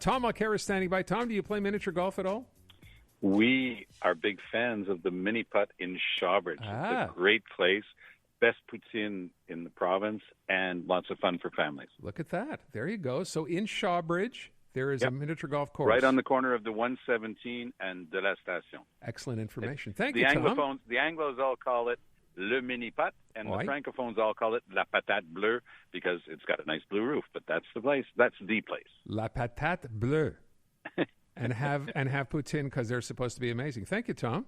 Tom Mulcair is standing by. Tom, do you play miniature golf at all? We are big fans of the mini putt in Shawbridge. It's a great place, best poutine in the province, and lots of fun for families. Look at that. There you go. So in Shawbridge, there is a miniature golf course. Right on the corner of the 117 and de la Station. Excellent information. Thank you, Tom. The Anglos all call it le mini putt, and the Francophones all call it la patate bleue because it's got a nice blue roof. But that's the place. That's the place. La patate bleue. and have poutine because they're supposed to be amazing. Thank you, Tom.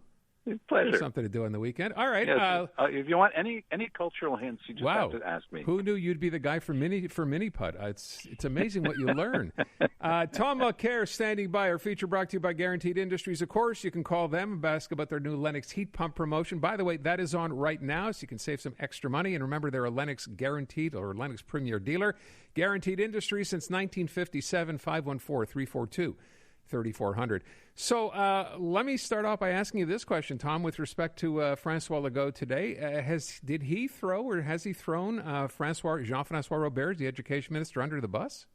Pleasure. There's something to do on the weekend. All right. Yes, if you want any cultural hints, you just have to ask me. Who knew you'd be the guy for mini putt? It's amazing what you learn. Tom Mulcair standing by. Our feature brought to you by Guaranteed Industries. Of course, you can call them and ask about their new Lennox heat pump promotion. By the way, that is on right now, so you can save some extra money. And remember, they're a Lennox Guaranteed or Lennox Premier dealer. Guaranteed Industries since 1957. 514-342-3400. So let me start off by asking you this question, Tom, with respect to Francois Legault today. Has he thrown Jean-François Robert, the education minister, under the bus?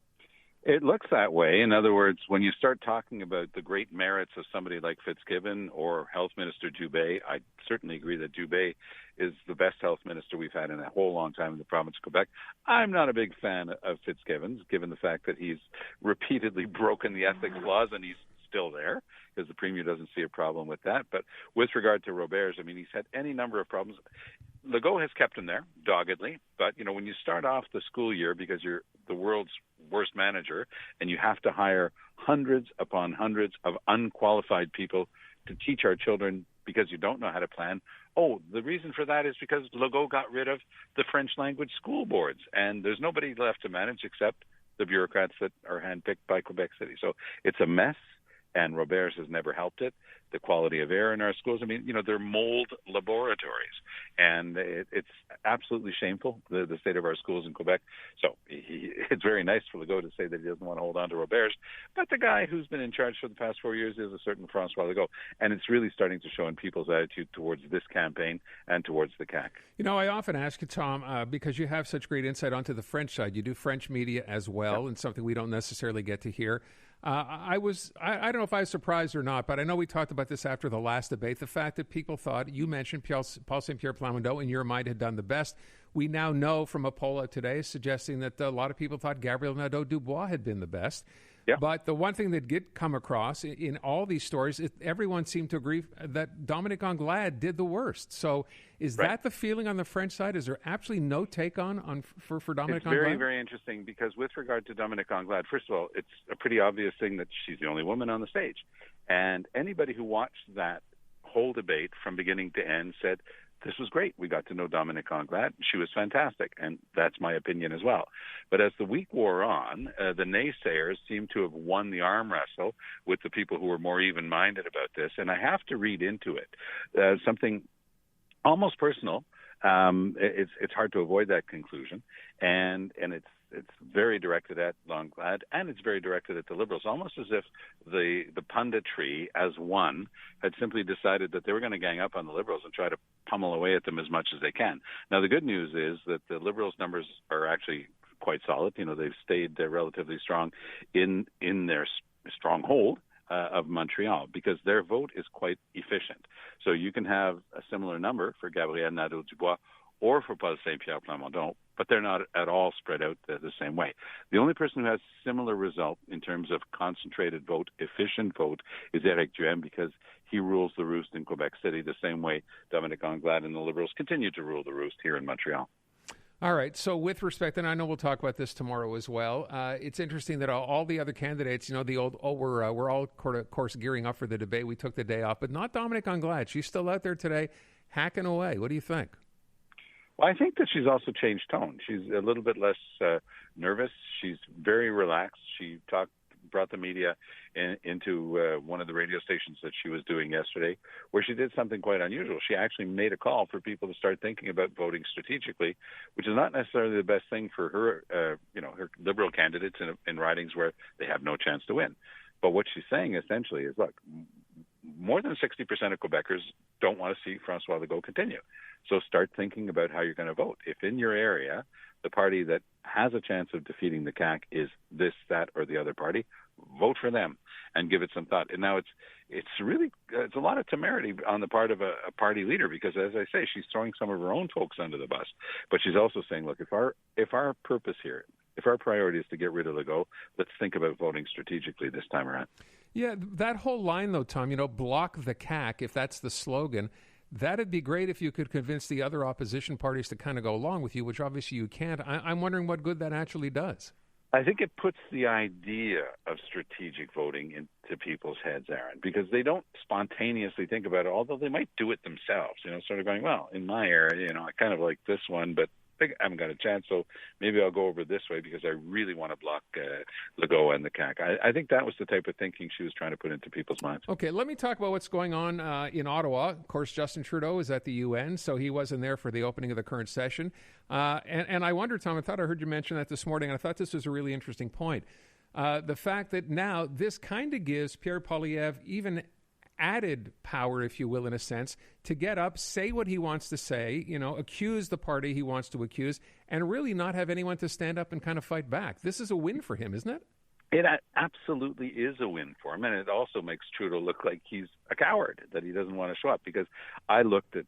It looks that way. In other words, when you start talking about the great merits of somebody like Fitzgibbon or Health Minister Dubé, I certainly agree that Dubé is the best health minister we've had in a whole long time in the province of Quebec. I'm not a big fan of Fitzgibbon's, given the fact that he's repeatedly broken the ethics laws and he's still there, because the Premier doesn't see a problem with that. But with regard to Robert's, I mean, he's had any number of problems. Legault has kept him there doggedly, but when you start off the school year because you're the world's worst manager and you have to hire hundreds upon hundreds of unqualified people to teach our children because you don't know how to plan. The reason for that is because Legault got rid of the French language school boards, and there's nobody left to manage except the bureaucrats that are handpicked by Quebec City. So it's a mess. And Robert's has never helped it. The quality of air in our schools, I mean, they're mold laboratories. And it's absolutely shameful, the state of our schools in Quebec. So it's very nice for Legault to say that he doesn't want to hold on to Robert's. But the guy who's been in charge for the past 4 years is a certain Francois Legault. And it's really starting to show in people's attitude towards this campaign and towards the CAQ. I often ask you, Tom, because you have such great insight onto the French side. You do French media as well, and something we don't necessarily get to hear. I don't know if I was surprised or not, but I know we talked about this after the last debate, the fact that people thought, you mentioned Paul Saint-Pierre Plamondon in your mind had done the best. We now know from a poll out today suggesting that a lot of people thought Gabriel Nadeau-Dubois had been the best. Yeah. But the one thing that did come across in all these stories, everyone seemed to agree that Dominic Anglade did the worst. So is that the feeling on the French side? Is there absolutely no take for Dominic Anglade? It's very, very interesting because with regard to Dominic Anglade, first of all, it's a pretty obvious thing that she's the only woman on the stage. And anybody who watched that whole debate from beginning to end said, this was great. We got to know Dominic Anglade. She was fantastic, and that's my opinion as well. But as the week wore on, the naysayers seemed to have won the arm wrestle with the people who were more even-minded about this. And I have to read into it something almost personal. It's hard to avoid that conclusion, and it's very directed at Anglade, and it's very directed at the Liberals, almost as if the punditry as one had simply decided that they were going to gang up on the Liberals and try to pummel away at them as much as they can. Now, the good news is that the Liberals' numbers are actually quite solid. They've stayed relatively strong in their stronghold of Montreal because their vote is quite efficient. So you can have a similar number for Gabriel Nadeau-Dubois or for Paul Saint-Pierre Plamondon, but they're not at all spread out the same way. The only person who has similar result in terms of concentrated vote, efficient vote, is Éric Duhaime because he rules the roost in Quebec City the same way Dominic Anglade and the Liberals continue to rule the roost here in Montreal. All right. So with respect, and I know we'll talk about this tomorrow as well, it's interesting that all the other candidates, the old, we're all, of course, gearing up for the debate. We took the day off, but not Dominic Anglade. She's still out there today hacking away. What do you think? Well, I think that she's also changed tone. She's a little bit less nervous. She's very relaxed. She brought the media into one of the radio stations that she was doing yesterday, where she did something quite unusual. She actually made a call for people to start thinking about voting strategically, which is not necessarily the best thing for her, her Liberal candidates in ridings where they have no chance to win. But what she's saying essentially is, look, more than 60% of Quebecers don't want to see Francois Legault continue. So start thinking about how you're going to vote. If in your area, the party that has a chance of defeating the CAQ is this, that, or the other party, vote for them and give it some thought. And now it's really it's a lot of temerity on the part of a party leader, because, as I say, she's throwing some of her own folks under the bus. But she's also saying, look, if our purpose here, if our priority is to get rid of Legault, let's think about voting strategically this time around. Yeah, that whole line, though, Tom, block the CAC, if that's the slogan, that'd be great if you could convince the other opposition parties to kind of go along with you, which obviously you can't. I'm wondering what good that actually does. I think it puts the idea of strategic voting into people's heads, Aaron, because they don't spontaneously think about it, although they might do it themselves, sort of going, well, in my area, I kind of like this one, but I haven't got a chance, so maybe I'll go over this way because I really want to block Legault and the CAC. I think that was the type of thinking she was trying to put into people's minds. Okay, let me talk about what's going on in Ottawa. Of course, Justin Trudeau is at the UN, so he wasn't there for the opening of the current session. And I wonder, Tom, I thought I heard you mention that this morning, and I thought this was a really interesting point. The fact that now this kind of gives Pierre Poilievre even added power, if you will, in a sense, to get up, say what he wants to say, accuse the party he wants to accuse, and really not have anyone to stand up and kind of fight back. This is a win for him, isn't it? It absolutely is a win for him, and it also makes Trudeau look like he's a coward, that he doesn't want to show up, because I looked at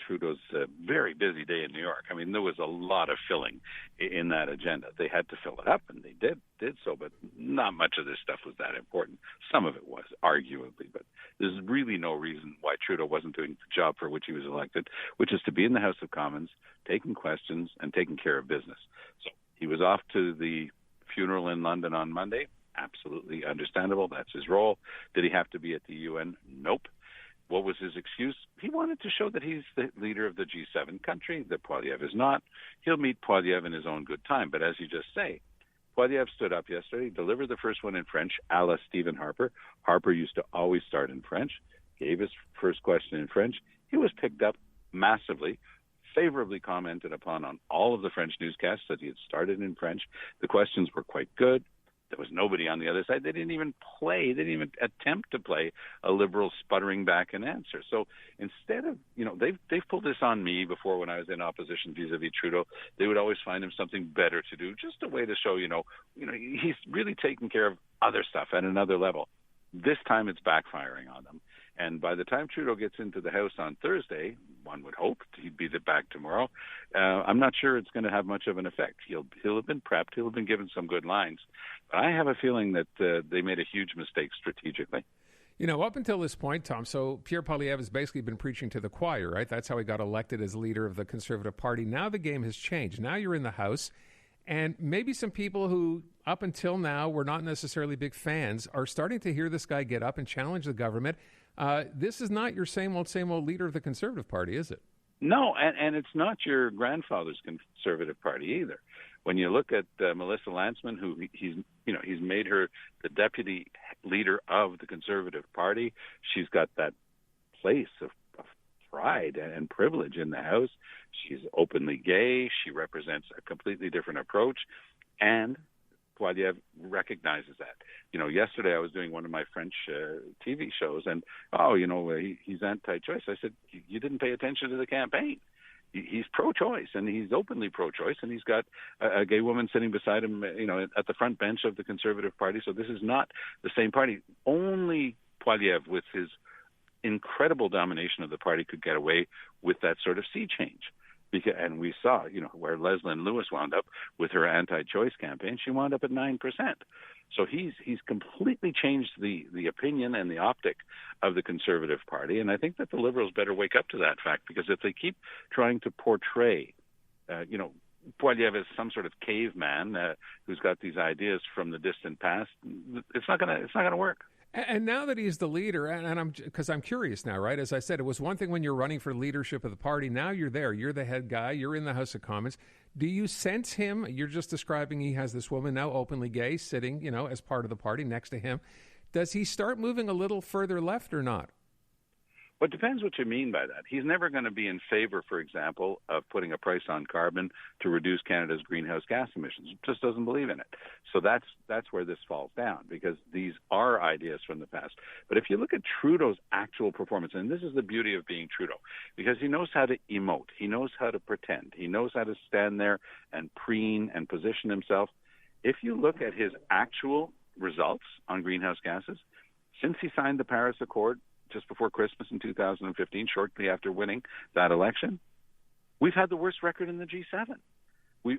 Trudeau's very busy day in New York. I mean, there was a lot of filling in that agenda. They had to fill it up, and they did so, but not much of this stuff was that important. Some of it was, arguably, but there's really no reason why Trudeau wasn't doing the job for which he was elected, which is to be in the House of Commons, taking questions and taking care of business. So he was off to the funeral in London on Monday. Absolutely understandable. That's his role. Did he have to be at the UN? Nope. What was his excuse? He wanted to show that he's the leader of the G7 country, that Poilievre is not. He'll meet Poilievre in his own good time. But as you just say, Poilievre stood up yesterday, delivered the first one in French, a la Stephen Harper. Harper used to always start in French, gave his first question in French. He was picked up massively, favorably commented upon on all of the French newscasts that he had started in French. The questions were quite good. There was nobody on the other side. They didn't even attempt to play a Liberal sputtering back an answer. So instead of, they've pulled this on me before when I was in opposition vis-a-vis Trudeau. They would always find him something better to do, just a way to show, he's really taking care of other stuff at another level. This time it's backfiring on them. And by the time Trudeau gets into the House on Thursday, one would hope he'd be back tomorrow. I'm not sure it's going to have much of an effect. He'll have been prepped. He'll have been given some good lines. But I have a feeling that they made a huge mistake strategically. Up until this point, Tom, so Pierre Poilievre has basically been preaching to the choir, right? That's how he got elected as leader of the Conservative Party. Now the game has changed. Now you're in the House. And maybe some people who, up until now, were not necessarily big fans are starting to hear this guy get up and challenge the government. This is not your same old leader of the Conservative Party, is it? No, and it's not your grandfather's Conservative Party either. When you look at Melissa Lantsman, who he's made her the deputy leader of the Conservative Party, she's got that place of pride and privilege in the House. She's openly gay. She represents a completely different approach, and Poilievre recognizes that. Yesterday I was doing one of my French TV shows, and he's anti-choice. I said, you didn't pay attention to the campaign. He's pro-choice, and he's openly pro-choice, and he's got a gay woman sitting beside him, at the front bench of the Conservative Party. So this is not the same party. Only Poilievre, with his incredible domination of the party, could get away with that sort of sea change. And we saw, where Leslyn Lewis wound up with her anti-choice campaign. She wound up at 9%. So he's completely changed the opinion and the optic of the Conservative Party. And I think that the Liberals better wake up to that fact, because if they keep trying to portray, Poilievre as some sort of caveman who's got these ideas from the distant past, it's not gonna work. And now that he's the leader, and I'm curious now, right? As I said, it was one thing when you're running for leadership of the party. Now you're there. You're the head guy. You're in the House of Commons. Do you sense him? You're just describing he has this woman, now openly gay, sitting, as part of the party next to him. Does he start moving a little further left or not? Well, it depends what you mean by that. He's never going to be in favor, for example, of putting a price on carbon to reduce Canada's greenhouse gas emissions. He just doesn't believe in it. So that's where this falls down, because these are ideas from the past. But if you look at Trudeau's actual performance, and this is the beauty of being Trudeau, because he knows how to emote, he knows how to pretend, he knows how to stand there and preen and position himself. If you look at his actual results on greenhouse gases. Since he signed the Paris Accord just before Christmas in 2015, shortly after winning that election, we've had the worst record in the G7. We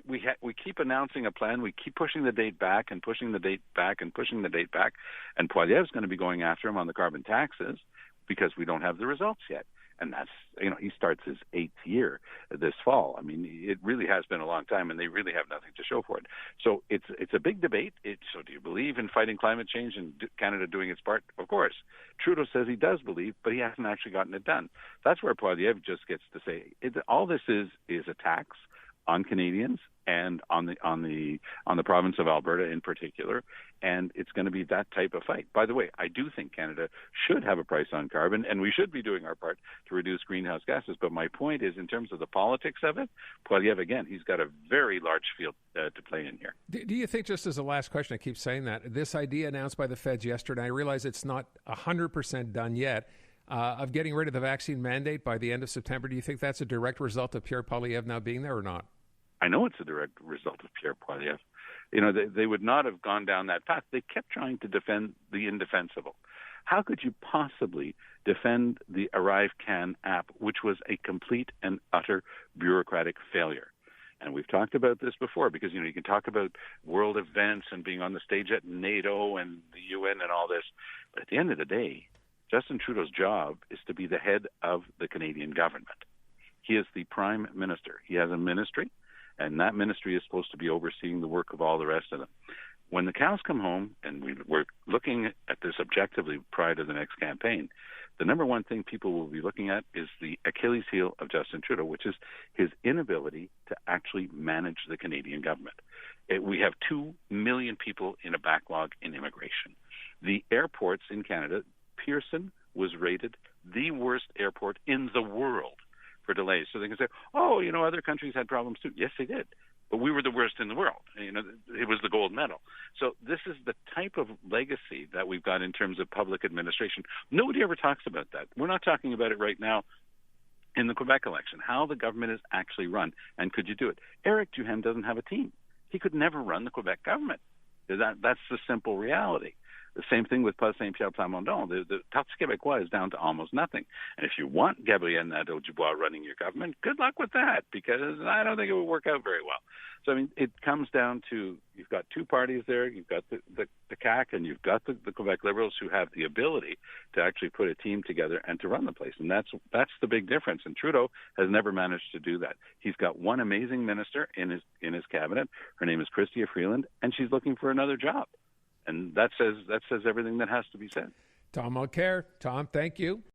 keep announcing a plan. We keep pushing the date back and pushing the date back and pushing the date back. And Poilievre's going to be going after him on the carbon taxes because we don't have the results yet. And that's, he starts his 8th year this fall. I mean, it really has been a long time, and they really have nothing to show for it. So it's a big debate. So do you believe in fighting climate change and Canada doing its part? Of course. Trudeau says he does believe, but he hasn't actually gotten it done. That's where Poilievre just gets to say, all this is a tax on Canadians and on the province of Alberta in particular, and it's going to be that type of fight. By the way, I do think Canada should have a price on carbon, and we should be doing our part to reduce greenhouse gases. But my point is, in terms of the politics of it, Poilievre, again, he's got a very large field to play in here. Do you think, just as a last question, I keep saying that, this idea announced by the feds yesterday, I realize it's not 100% done yet, of getting rid of the vaccine mandate by the end of September, do you think that's a direct result of Pierre Poilievre now being there or not? I know it's a direct result of Pierre Poilievre. They would not have gone down that path. They kept trying to defend the indefensible. How could you possibly defend the ArriveCAN app, which was a complete and utter bureaucratic failure? And we've talked about this before because, you can talk about world events and being on the stage at NATO and the UN and all this. But at the end of the day, Justin Trudeau's job is to be the head of the Canadian government. He is the prime minister. He has a ministry, and that ministry is supposed to be overseeing the work of all the rest of them. When the cows come home, and we're looking at this objectively prior to the next campaign, the number one thing people will be looking at is the Achilles heel of Justin Trudeau, which is his inability to actually manage the Canadian government. We have 2 million people in a backlog in immigration. The airports in Canada, Pearson was rated the worst airport in the world for delays. So they can say, other countries had problems too. Yes, they did. But we were the worst in the world. It was the gold medal. So this is the type of legacy that we've got in terms of public administration. Nobody ever talks about that. We're not talking about it right now in the Quebec election, how the government is actually run. And could you do it? Eric Duhem doesn't have a team. He could never run the Quebec government. That's the simple reality. The same thing with Paul Saint-Pierre Plamondon. The Parti québécois is down to almost nothing. And if you want Gabriel Nadeau-Dubois running your government, good luck with that, because I don't think it would work out very well. So, it comes down to, you've got two parties there. You've got the CAQ and you've got the Quebec Liberals who have the ability to actually put a team together and to run the place. And that's the big difference. And Trudeau has never managed to do that. He's got one amazing minister in his cabinet. Her name is Chrystia Freeland, and she's looking for another job. And that says everything that has to be said. Tom Mulcair. Tom, thank you.